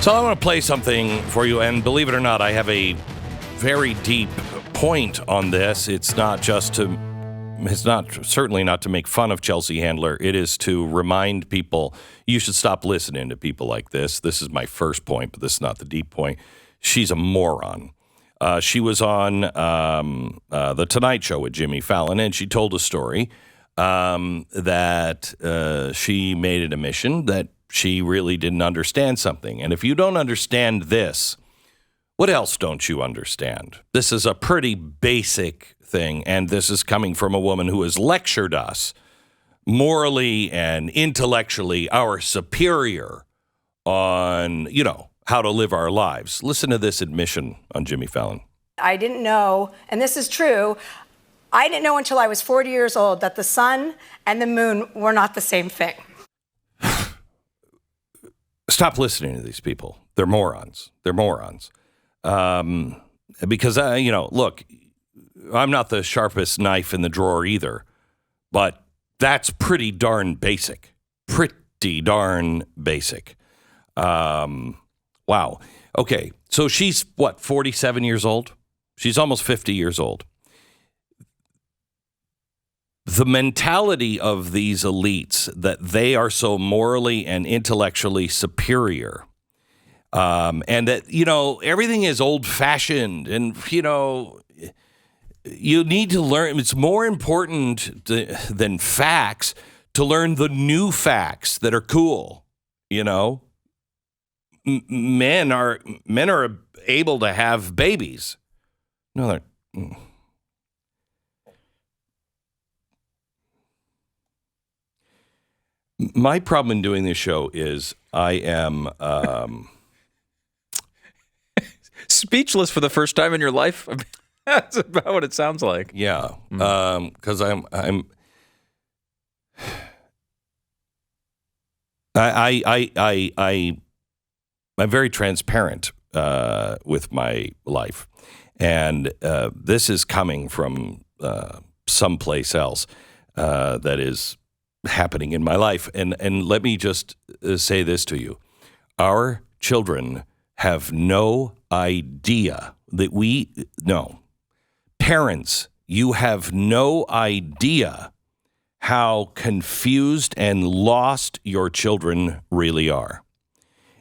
So I want to play something for you, and believe it or not, I have a very deep point on this. It's certainly not to make fun of Chelsea Handler. It is to remind people you should stop listening to people like this. This is my first point, but this is not the deep point. She's a moron. She was on The Tonight Show with Jimmy Fallon, and she told a story that she made it a mission that she really didn't understand something. And if you don't understand this, what else don't you understand? This is a pretty basic thing, and this is coming from a woman who has lectured us morally and intellectually, our superior, on, how to live our lives. Listen to this admission on Jimmy Fallon. I didn't know, and this is true, I didn't know until I was 40 years old that the sun and the moon were not the same thing. Stop listening to these people. They're morons. Because, look, I'm not the sharpest knife in the drawer either, but that's pretty darn basic. Wow. Okay, so she's, 47 years old? She's almost 50 years old. The mentality of these elites that they are so morally and intellectually superior, and that, everything is old-fashioned, and, you need to learn. It's more important than facts to learn the new facts that are cool, Men are able to have babies. No, they're... My problem in doing this show is I am speechless for the first time in your life. That's about what it sounds like. Yeah, because I'm very transparent with my life, and this is coming from someplace else that is happening in my life. And let me just say this to you. Our children have no idea that parents, you have no idea how confused and lost your children really are.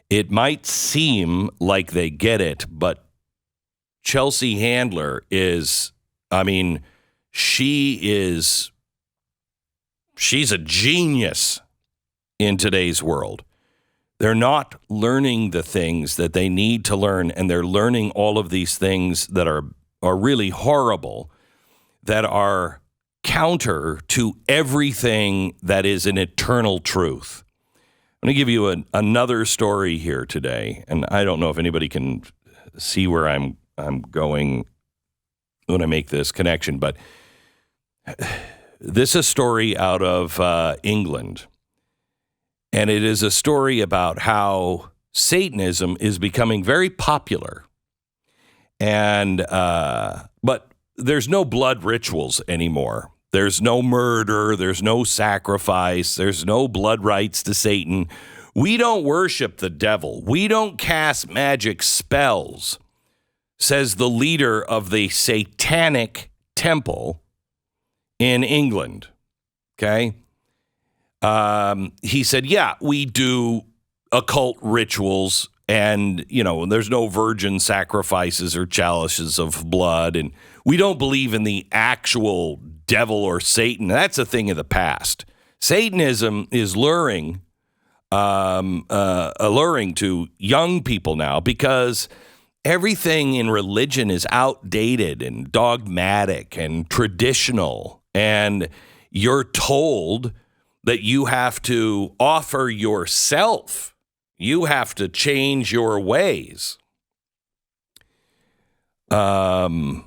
It might seem like they get it, but Chelsea Handler she's a genius in today's world. They're not learning the things that they need to learn, and they're learning all of these things that are really horrible, that are counter to everything that is an eternal truth. I'm going to give you another story here today, and I don't know if anybody can see where I'm going when I make this connection, but this is a story out of England, and it is a story about how Satanism is becoming very popular, and but there's no blood rituals anymore. There's no murder. There's no sacrifice. There's no blood rites to Satan. We don't worship the devil. We don't cast magic spells, says the leader of the Satanic Temple in England. Okay. He said, yeah, we do occult rituals, and, there's no virgin sacrifices or chalices of blood, and we don't believe in the actual devil or Satan. That's a thing of the past. Satanism is alluring to young people now because everything in religion is outdated and dogmatic and traditional, and you're told that you have to offer yourself. You have to change your ways. The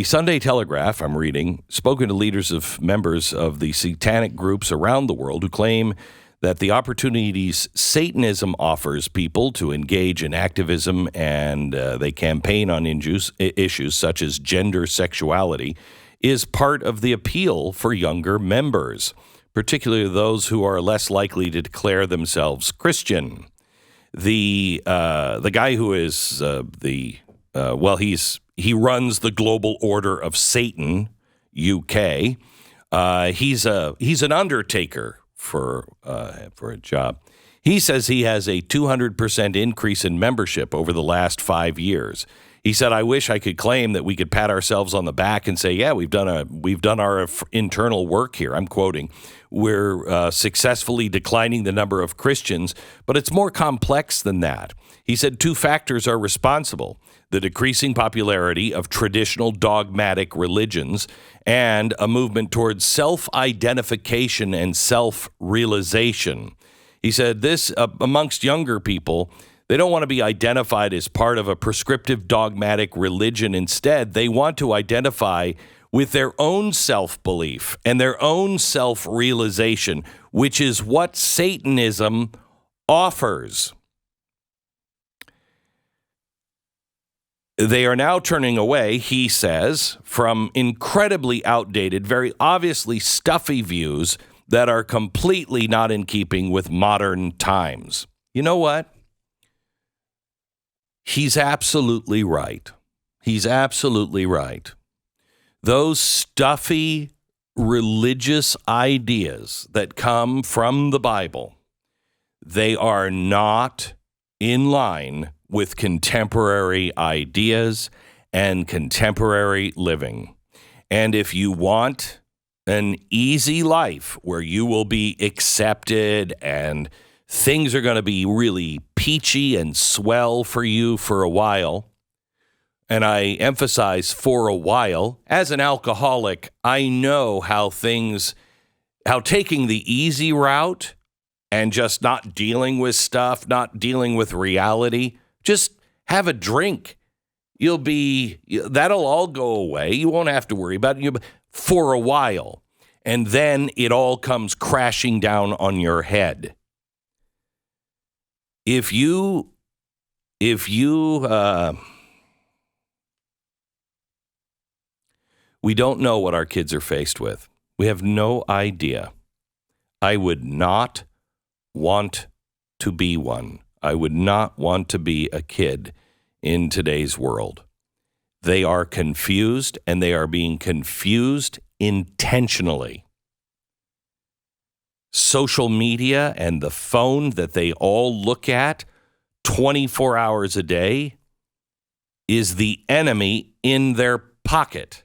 Sunday Telegraph, I'm reading, spoken to leaders of members of the satanic groups around the world who claim that the opportunities Satanism offers people to engage in activism and they campaign on issues such as gender sexuality is part of the appeal for younger members, particularly those who are less likely to declare themselves Christian. the guy who is he runs the Global Order of Satan UK. He's an undertaker for a job. He says he has a 200% increase in membership over the last 5 years. He said, "I wish I could claim that we could pat ourselves on the back and say, yeah, we've done our internal work here." I'm quoting. "We're successfully declining the number of Christians, but it's more complex than that." He said 2 factors are responsible: the decreasing popularity of traditional dogmatic religions and a movement towards self-identification and self-realization. He said this amongst younger people, they don't want to be identified as part of a prescriptive dogmatic religion. Instead, they want to identify with their own self-belief and their own self-realization, which is what Satanism offers. They are now turning away, he says, from incredibly outdated, very obviously stuffy views that are completely not in keeping with modern times. You know what? He's absolutely right. He's absolutely right. Those stuffy religious ideas that come from the Bible, they are not in line with contemporary ideas and contemporary living. And if you want an easy life where you will be accepted and things are going to be really peachy and swell for you for a while, and I emphasize for a while, as an alcoholic, I know how taking the easy route and just not dealing with stuff, not dealing with reality, just have a drink. That'll all go away. You won't have to worry about it for a while. And then it all comes crashing down on your head. If you we don't know what our kids are faced with. We have no idea. I would not want to be one. I would not want to be a kid in today's world. They are confused, and they are being confused intentionally. Social media and the phone that they all look at 24 hours a day is the enemy in their pocket.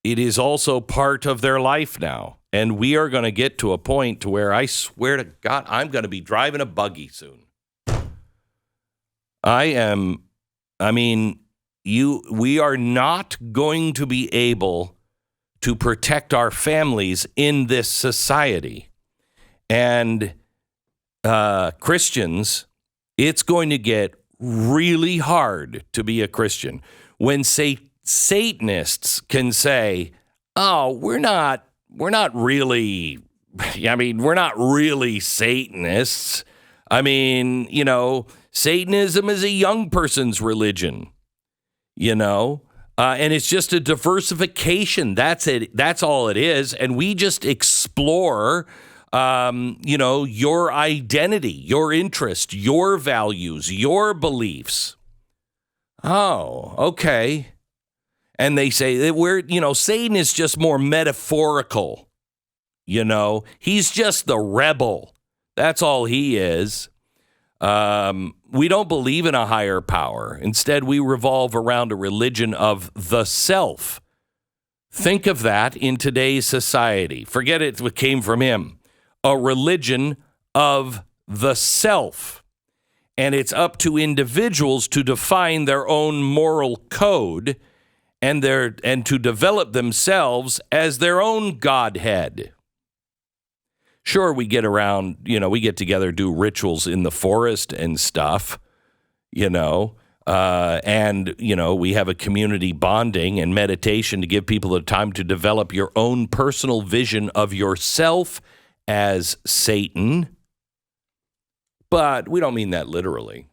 It is also part of their life now. And we are going to get to a point to where I swear to God, I'm going to be driving a buggy soon. We are not going to be able to protect our families in this society. And Christians, it's going to get really hard to be a Christian. When Satanists can say, "Oh, we're not really Satanists. Satanism is a young person's religion, and it's just a diversification. That's it. That's all it is. And we just explore, your identity, your interest, your values, your beliefs." Oh, okay. And they say that Satan is just more metaphorical. He's just the rebel. That's all he is. We don't believe in a higher power. Instead, we revolve around a religion of the self. Think of that in today's society. Forget it what came from him. A religion of the self. And it's up to individuals to define their own moral code and to develop themselves as their own Godhead. Sure, we get around, we get together, do rituals in the forest and stuff, and we have a community bonding and meditation to give people the time to develop your own personal vision of yourself as Satan. But we don't mean that literally.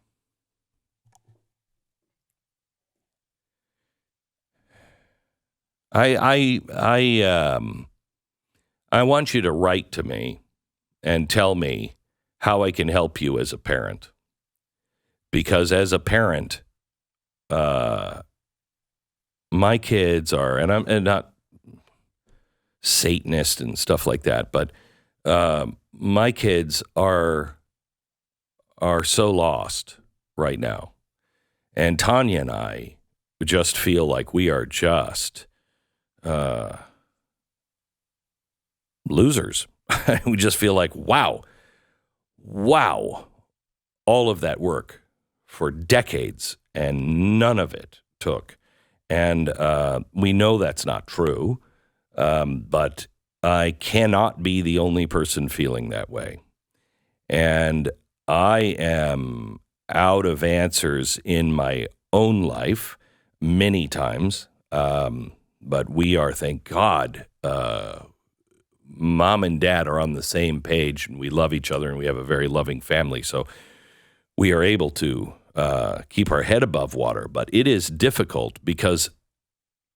I want you to write to me and tell me how I can help you as a parent. Because as a parent, my kids are, and I'm not Satanist and stuff like that, but my kids are so lost right now. And Tanya and I just feel like we are just losers. We just feel like, wow, all of that work for decades and none of it took. And we know that's not true, but I cannot be the only person feeling that way. And I am out of answers in my own life many times, but we are, thank God, Mom and Dad are on the same page, and we love each other, and we have a very loving family. So we are able to keep our head above water. But it is difficult because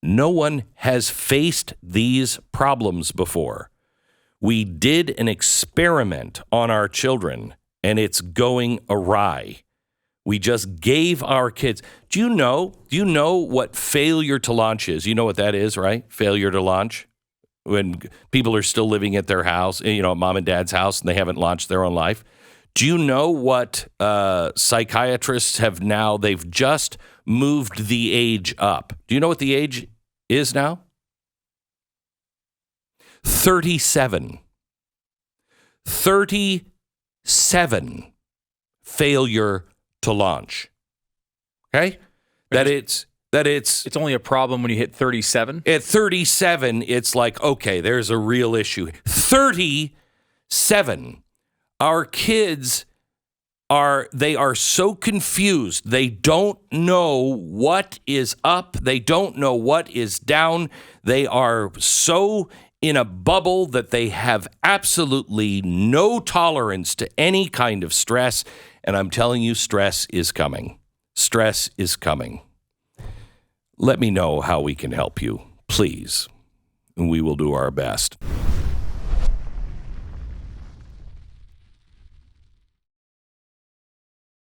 no one has faced these problems before. We did an experiment on our children, and it's going awry. We just gave our kids. Do you know what failure to launch is? You know what that is, right? Failure to launch. When people are still living at their house, mom and dad's house, and they haven't launched their own life. Do you know what psychiatrists have now? They've just moved the age up. Do you know what the age is now? 37. 37 failure to launch. Okay? It's only a problem when you hit 37? At 37, it's like, okay, there's a real issue. 37. Our kids are so confused. They don't know what is up. They don't know what is down. They are so in a bubble that they have absolutely no tolerance to any kind of stress. And I'm telling you, stress is coming. Stress is coming. Let me know how we can help you, please. We will do our best.